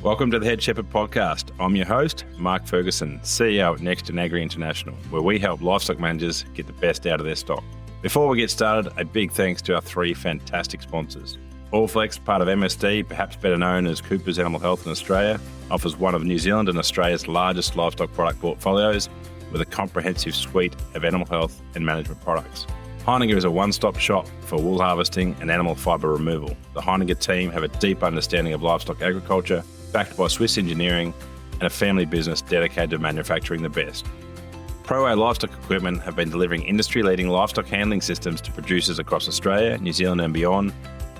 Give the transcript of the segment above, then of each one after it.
Welcome to the Head Shepherd Podcast. I'm your host, Mark Ferguson, CEO at neXtgen Agri International, where we help livestock managers get the best out of their stock. Before we get started, a big thanks to our three fantastic sponsors. Allflex, part of MSD, perhaps better known as Cooper's Animal Health in Australia, offers one of New Zealand and Australia's largest livestock product portfolios with a comprehensive suite of animal health and management products. Heininger is a one-stop shop for wool harvesting and animal fibre removal. The Heininger team have a deep understanding of livestock agriculture, backed by Swiss engineering and a family business dedicated to manufacturing the best. ProA Livestock Equipment have been delivering industry-leading livestock handling systems to producers across Australia, New Zealand and beyond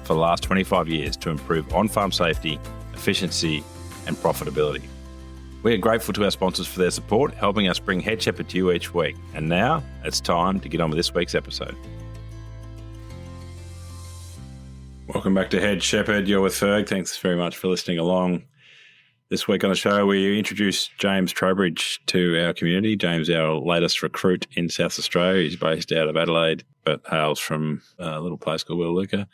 for the last 25 years to improve on-farm safety, efficiency and profitability. We are grateful to our sponsors for their support, helping us bring Head Shepherd to you each week. And now it's time to get on with this week's episode. Welcome back to Head Shepherd. You're with Ferg. Thanks very much for listening along. This week on the show, we introduced James Trowbridge to our community. James, our latest recruit in South Australia. He's based out of Adelaide, but hails from a little place called Willuka.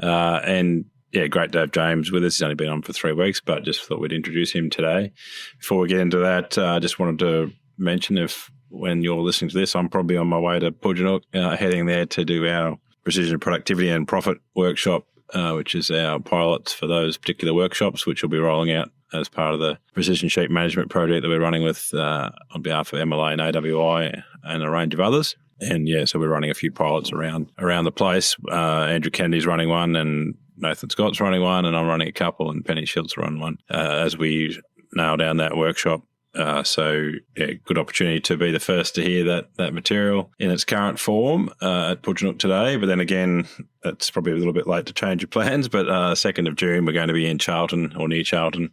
Great to have James with us. He's only been on for 3 weeks, but just thought we'd introduce him today. Before we get into that, I just wanted to mention when you're listening to this, I'm probably on my way to Pudginook, heading there to do our Precision Productivity and Profit workshop, which is our pilots for those particular workshops, which will be rolling out as part of the Precision Sheep Management project that we're running with on behalf of MLA and AWI and a range of others. And so we're running a few pilots around the place. Andrew Kennedy's running one and Nathan Scott's running one, and I'm running a couple, and Penny Schiltz run one as we nail down that workshop. Good opportunity to be the first to hear that material in its current form at Pudginook today. But then again, it's probably a little bit late to change your plans. But 2nd of June, we're going to be in Charlton or near Charlton,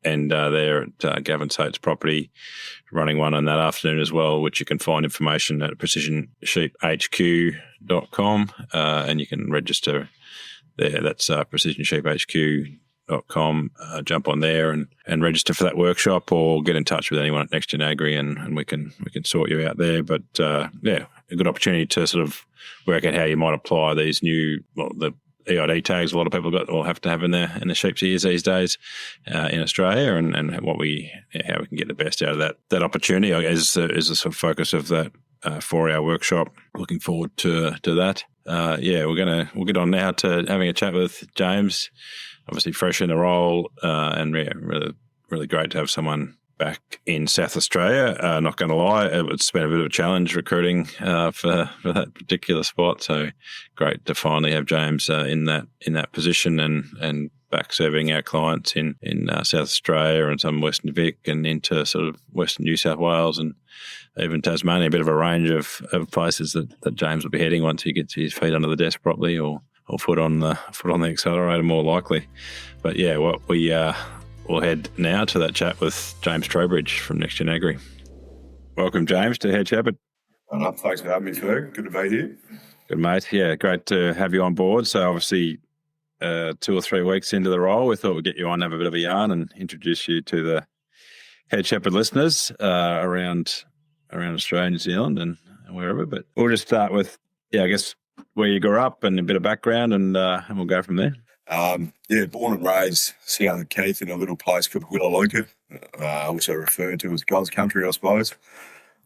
and there at Gavin Sate's property, running one on that afternoon as well, which you can find information at precisionsheephq.com, and you can register there. That's precisionsheephq.com. Jump on there and register for that workshop, or get in touch with anyone at neXtgen Agri and we can sort you out there. But a good opportunity to sort of work out how you might apply these new, the EID tags a lot of people have to have in their sheep's ears these days in Australia, and how we can get the best out of that opportunity is the sort of focus of that 4-hour workshop. Looking forward to that. We'll get on now to having a chat with James. Obviously fresh in the role, and really great to have someone back in South Australia. Not going to lie, it's been a bit of a challenge recruiting for that particular spot. So great to finally have James in that position and back serving our clients in South Australia and some Western Vic and into sort of Western New South Wales and even Tasmania. A bit of a range of places that James will be heading once he gets his feet under the desk properly, or foot on the accelerator more likely. But we'll head now to that chat with James Trowbridge from neXtgen Agri. Welcome, James, to Head Shepherd. Thanks for having me, Ferg. Good to be here. Good, mate. Yeah, great to have you on board. So obviously 2 or 3 weeks into the role, we thought we'd get you on, have a bit of a yarn and introduce you to the Head Shepherd listeners around Australia, New Zealand and wherever. But we'll just start with, where you grew up and a bit of background, and we'll go from there. Born and raised south of Keith in a little place called Willuka, also referred to as God's country, I suppose,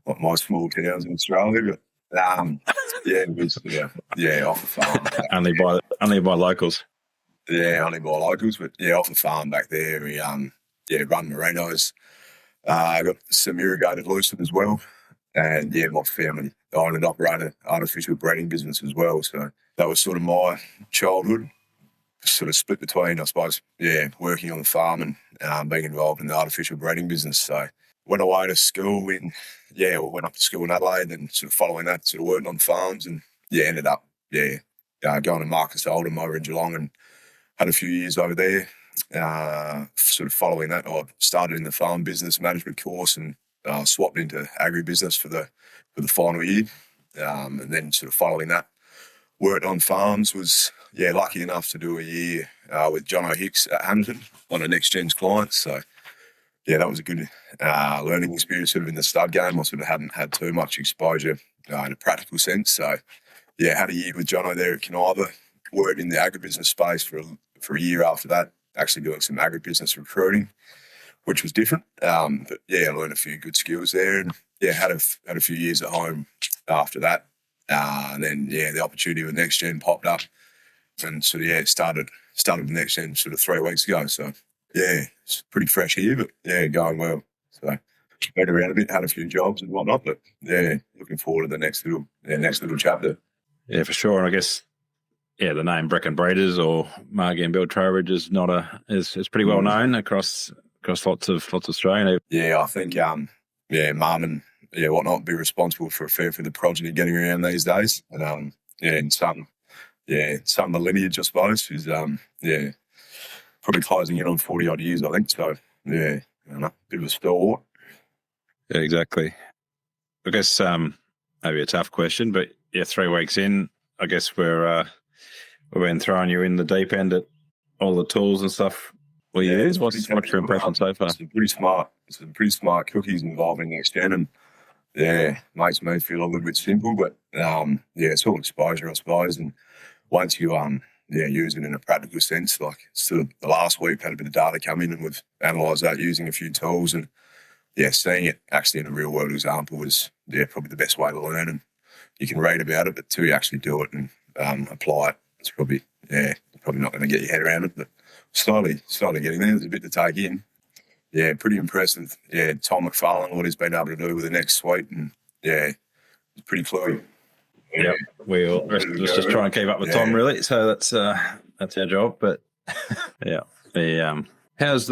like most small towns in Australia. But it was off the farm. only by locals. Yeah, only by locals, but off the farm back there. We run Merinos. Got some irrigated lucerne as well, and my family owned and operated an artificial breeding business as well. So that was sort of my childhood. Sort of split between, I suppose, working on the farm and being involved in the artificial breeding business. So went away to school went up to school in Adelaide, and sort of following that, sort of working on farms, and ended up going to Marcus Oldham over in Geelong and had a few years over there. Sort of following that, I started in the farm business management course and swapped into agribusiness for the final year, and then sort of following that, worked on farms. Was lucky enough to do a year with John O'Hicks at Hamilton, one of neXtgen's clients. So that was a good learning experience sort of in the stud game. I sort of hadn't had too much exposure in a practical sense. So had a year with Jono there at Kaniva, worked in the agribusiness space for a year after that, actually doing some agribusiness recruiting, which was different. But yeah, I learned a few good skills there, and yeah, had a few years at home after that. And then yeah, the opportunity with neXtgen popped up, and so yeah, started with neXtgen sort of 3 weeks ago. So yeah, it's pretty fresh here, but yeah, going well. So been around a bit, had a few jobs and whatnot, but yeah, looking forward to the next little chapter. Yeah, for sure. And I guess the name Brecon Breeders or Margie and Bill Trowbridge is is pretty well known across lots of Australia. Yeah, I think mum and whatnot be responsible for a fair for the progeny getting around these days, and and some of the lineage, I suppose, is probably closing in on 40 odd years, I think. So yeah, bit of a stalwart. Yeah, exactly. I guess maybe a tough question, but yeah, 3 weeks in, I guess we've been throwing you in the deep end at all the tools and stuff we use. What's your impression so far? Some pretty smart cookies involving neXtgen, and yeah, makes me feel a little bit simple, but it's all exposure, I suppose. And once you use it in a practical sense, like sort of the last week had a bit of data come in, and we've analysed that using a few tools, and yeah, seeing it actually in a real world example is probably the best way to learn. And you can read about it, but till you actually do it and apply it, it's probably not going to get your head around it. But slowly getting there. There's a bit to take in. Yeah, pretty impressive. Yeah, Tom McFarlane, what he's been able to do with the next suite, and yeah, it's pretty cluey. Yeah, we'll just try and keep up with Tom, really. So that's our job. But yeah, how's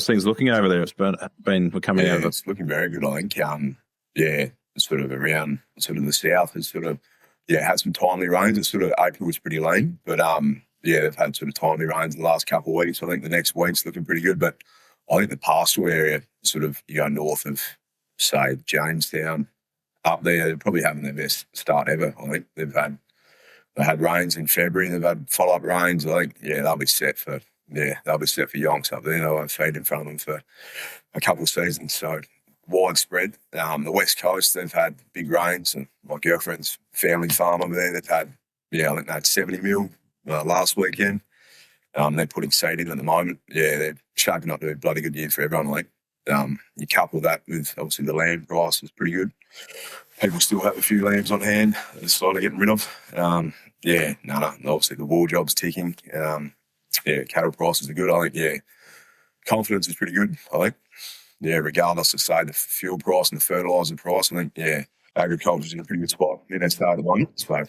things looking over there? It's been coming over. It's looking very good, I think. Sort of around sort of the south has sort of had some timely rains. It's sort of April was pretty lean, but they've had sort of timely rains in the last couple of weeks. I think the next week's looking pretty good, but I think the pastoral area, sort of you go north of say Jamestown, up there, they're probably having their best start ever. I think they had rains in February. They've had follow-up rains. I think they'll be set for yonks up there. They'll have feed in front of them for a couple of seasons. So widespread. The West Coast, they've had big rains, and my girlfriend's family farm over there, they've had I think they had 70 mil last weekend. They're putting seed in at the moment. Yeah, they're shaping up to a bloody good year for everyone. I think you couple that with obviously the lamb price is pretty good. People still have a few lambs on hand that they're slowly getting rid of. Obviously the wool job's ticking. Cattle prices are good. I think, confidence is pretty good, I think. Yeah, regardless of, say, the fuel price and the fertiliser price, I think, agriculture's in a pretty good spot in that start at the moment. So,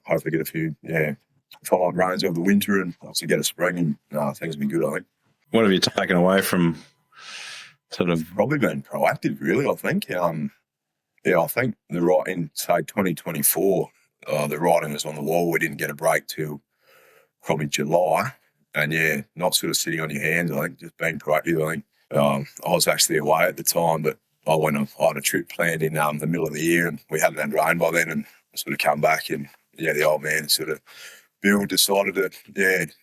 hopefully get a few, follow-up rains over the winter and obviously get a spring, and things will be good, I think. What have you taken away from sort of... Probably been proactive, really, I think. I think in, say, 2024, the writing was on the wall. We didn't get a break till probably July. And, not sort of sitting on your hands, I think, just being proactive, I think. I was actually away at the time, but I had a trip planned in the middle of the year, and we hadn't had rain by then, and sort of come back, and the old man Bill decided that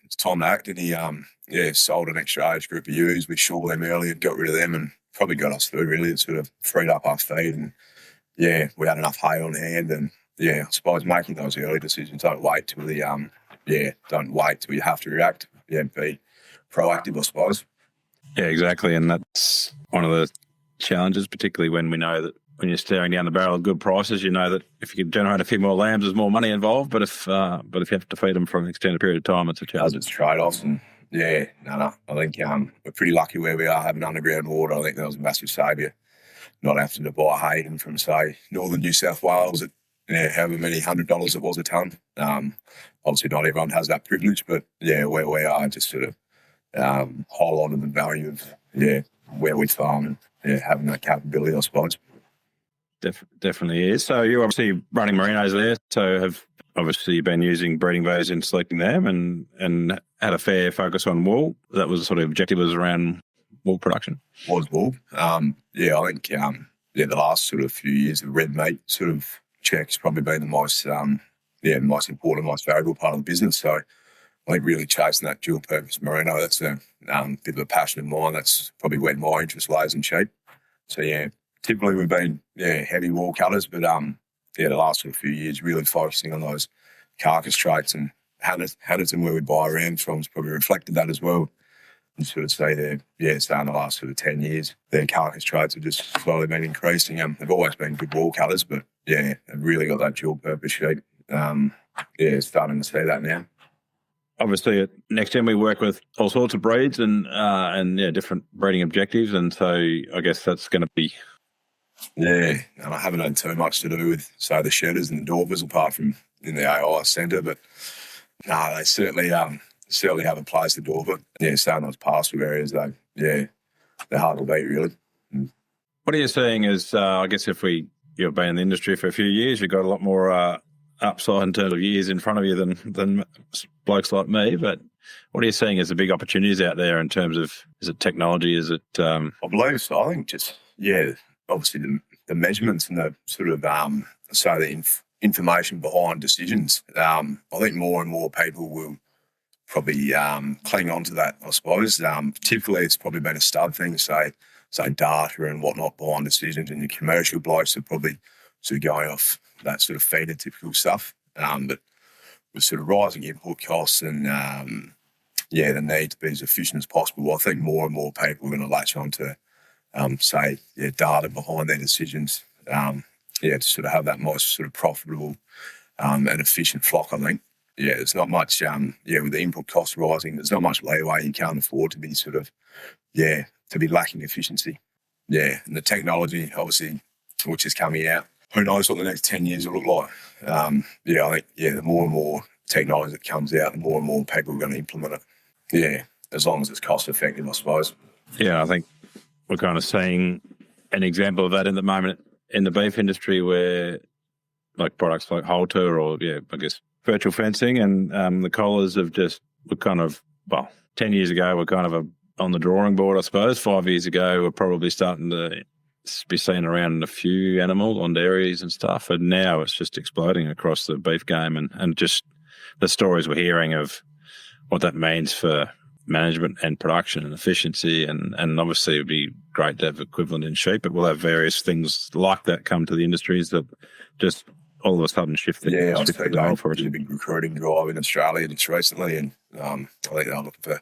it's time to act, and he sold an extra age group of ewes. We shore them early and got rid of them, and probably got us through really. It sort of freed up our feed, and we had enough hay on hand, and I suppose making those early decisions. Don't wait till you have to react. Be proactive, I suppose. Yeah, exactly. And that's one of the challenges, particularly when we know that when you're staring down the barrel of good prices, you know that if you can generate a few more lambs, there's more money involved. But if you have to feed them for an extended period of time, it's a challenge. It's trade-offs. And I think we're pretty lucky where we are having underground water. I think that was a massive saviour, not having to buy hay from, say, northern New South Wales at however many $100 it was a tonne. Obviously, not everyone has that privilege, but where we are, just sort of highlighting the value of where we farm and having that capability, I suppose. Definitely is. So you're obviously running Merinos there, so have obviously been using breeding bays in selecting them, and had a fair focus on wool. That was sort of objective was around wool production. Was wool. I think the last sort of few years of red meat sort of check's probably been the most most important, most valuable part of the business. So I think really chasing that dual purpose merino, that's a bit of a passion of mine. That's probably where my interest lies in sheep. So typically we've been heavy wool cutters, but the last sort of few years really focusing on those carcass traits, and Haddon, where we buy rams from, has probably reflected that as well. You sort of say they're starting the last sort of 10 years, their carcass trades have just slowly been increasing. They've always been good wool cutters, but they've really got that dual purpose sheep. Starting to see that now. Obviously, at neXtgen, we work with all sorts of breeds and different breeding objectives, and so I guess that's going to be. Yeah, and I haven't had too much to do with, say, the shedders and the Dorpers, apart from in the AI centre, but no, they certainly have a place, the Dorper. Starting those pastoral areas, though, they're hard to beat, really. What are you seeing is, I guess if you've been in the industry for a few years, you've got a lot more upside in terms of years in front of you than blokes like me, but what are you seeing as the big opportunities out there in terms of, is it technology, is it... I believe so. I think just, obviously the measurements and the sort of, the information behind decisions. I think more and more people will probably cling on to that, I suppose. Typically, it's probably been a stud thing, say data and whatnot behind decisions, and the commercial blokes are probably sort of going off that sort of phenotypical stuff. But with sort of rising input costs and, the need to be as efficient as possible, I think more and more people are going to latch on to, data behind their decisions, to sort of have that most sort of profitable and efficient flock, I think. There's not much, with the input costs rising, there's not much leeway. You can't afford to be sort of, to be lacking efficiency. And the technology, obviously, which is coming out, who knows what the next 10 years will look like. I think, the more and more technology that comes out, the more and more people are going to implement it. As long as it's cost effective, I suppose. I think we're kind of seeing an example of that in the moment in the beef industry, where like products like halter or, I guess, virtual fencing and the collars have we're kind of, 10 years ago, we're kind of on the drawing board, I suppose. 5 years ago, we're probably starting to be seen around a few animals on dairies and stuff, and now it's just exploding across the beef game, and just the stories we're hearing of what that means for management and production and efficiency, and obviously it would be great to have equivalent in sheep, but we'll have various things like that come to the industries that just all of a sudden shift the role for us. There's a big recruiting drive in Australia just recently, and I think they're looking for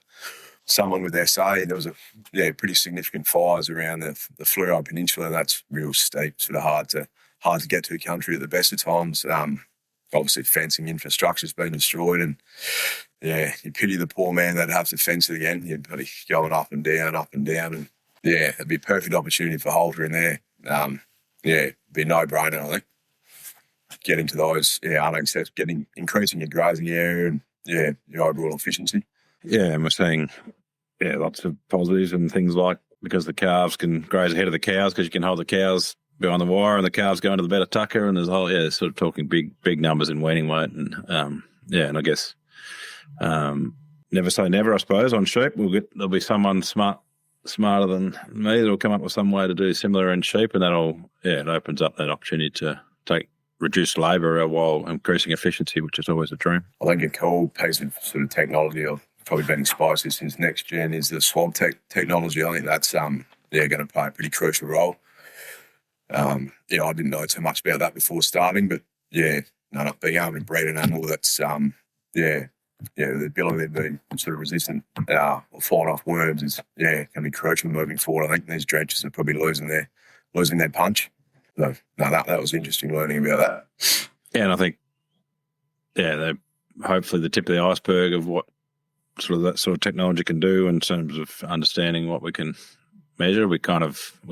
someone with SA. There was pretty significant fires around the Fluoro Peninsula, and that's real steep, sort of hard to get to a country at the best of times. Obviously, fencing infrastructure's been destroyed, and you pity the poor man that'd have to fence it again. You'd be going up and down, and it'd be a perfect opportunity for halter in there. It'd be a no-brainer, I think. Getting to those, increasing your grazing area and your overall efficiency. And we're seeing lots of positives and things like, because the calves can graze ahead of the cows because you can hold the cows behind the wire and the calves go into the better tucker, and there's whole sort of talking big numbers in weaning weight, and and I guess never say never, I suppose. On sheep, there'll be someone smarter than me that'll come up with some way to do similar in sheep, and that'll it opens up that opportunity to take reduced labour while increasing efficiency, which is always a dream. I think a cool piece of sort of technology I've probably been exposed to since neXtgen is the swab technology. I think that's going to play a pretty crucial role. I didn't know too much about that before starting, but being able to breed an animal that's the ability to be sort of resistant or fight off worms is going to be crucial moving forward. I think these dredges are probably losing their punch. So, that was interesting learning about that. And I think they're hopefully the tip of the iceberg of what that sort of technology can do in terms of understanding what we can measure. We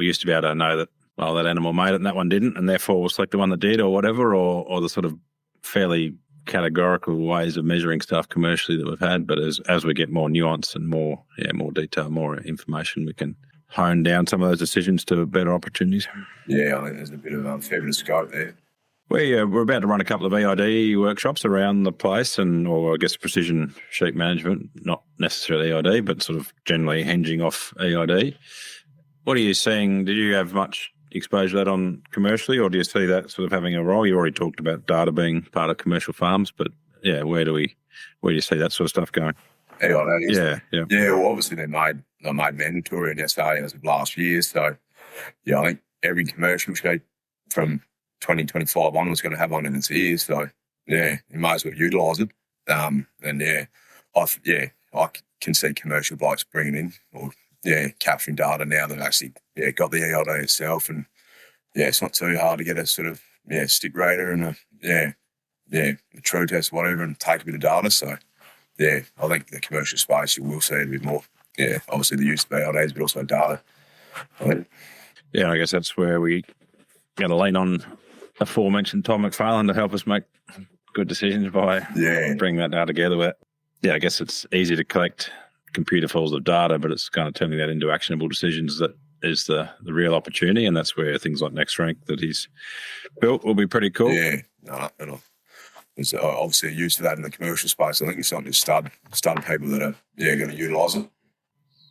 used to be able to know that, that animal made it and that one didn't, and therefore we'll select the one that did or whatever, or the sort of fairly categorical ways of measuring stuff commercially that we've had. But as we get more nuance and more detail, more information, we can hone down some of those decisions to better opportunities. I think there's a bit of fair bit of scope there. We're about to run a couple of EID workshops around the place, or I guess precision sheep management, not necessarily EID, but sort of generally hinging off EID. What are you seeing? Did you have much exposure to that on commercially, or do you see that sort of having a role? You already talked about data being part of commercial farms, but where do you see that sort of stuff going? EID. Well, obviously they made mandatory in SA as of last year, so I think every commercial sheep from 2025 on was going to have one in its ears, so you might as well utilise it. And I can see commercial blokes bringing in or capturing data now that actually got the ELD itself, and it's not too hard to get a sort of stick radar and a true test, whatever, and take a bit of data. So I think the commercial space you will see a bit more. Obviously the use of ELDs, but also data. I guess that's where we got to lean on aforementioned Tom McFarlane to help us make good decisions by bringing that data together with. I guess it's easy to collect computer files of data, but it's kind of turning that into actionable decisions that is the real opportunity, and that's where things like NextGen that he's built will be pretty cool. There's obviously a use for that in the commercial space. I think it's something to start people that are going to utilise it.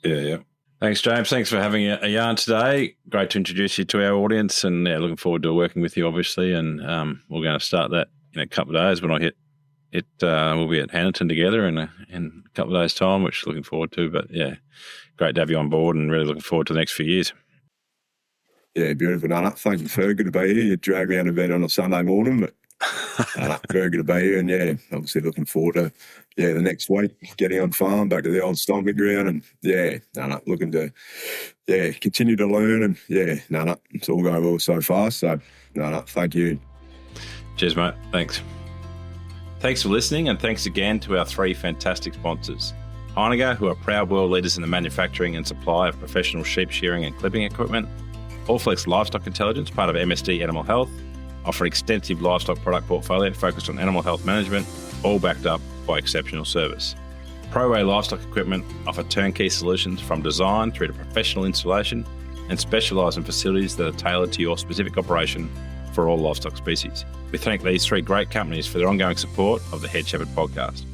Yeah. Thanks, James. Thanks for having a yarn today. Great to introduce you to our audience, and looking forward to working with you, obviously. And we're going to start that in a couple of days when I hit. We'll be at Hannington together in a couple of days' time, which looking forward to. But great to have you on board, and really looking forward to the next few years. Yeah, beautiful. Thank you, Ferg. Good to be here. You dragged me out of bed on a Sunday morning, but very good to be here. And obviously looking forward to the next week getting on farm back to the old stomping ground, and looking to continue to learn, and it's all going well so far. So thank you. Cheers, mate. Thanks. Thanks for listening, and thanks again to our 3 fantastic sponsors. Heinegger, who are proud world leaders in the manufacturing and supply of professional sheep shearing and clipping equipment. Allflex Livestock Intelligence, part of MSD Animal Health, offer extensive livestock product portfolio focused on animal health management, all backed up by exceptional service. ProWay Livestock Equipment offer turnkey solutions from design through to professional installation, and specialise in facilities that are tailored to your specific operation for all livestock species. We thank these 3 great companies for their ongoing support of the Head Shepherd podcast.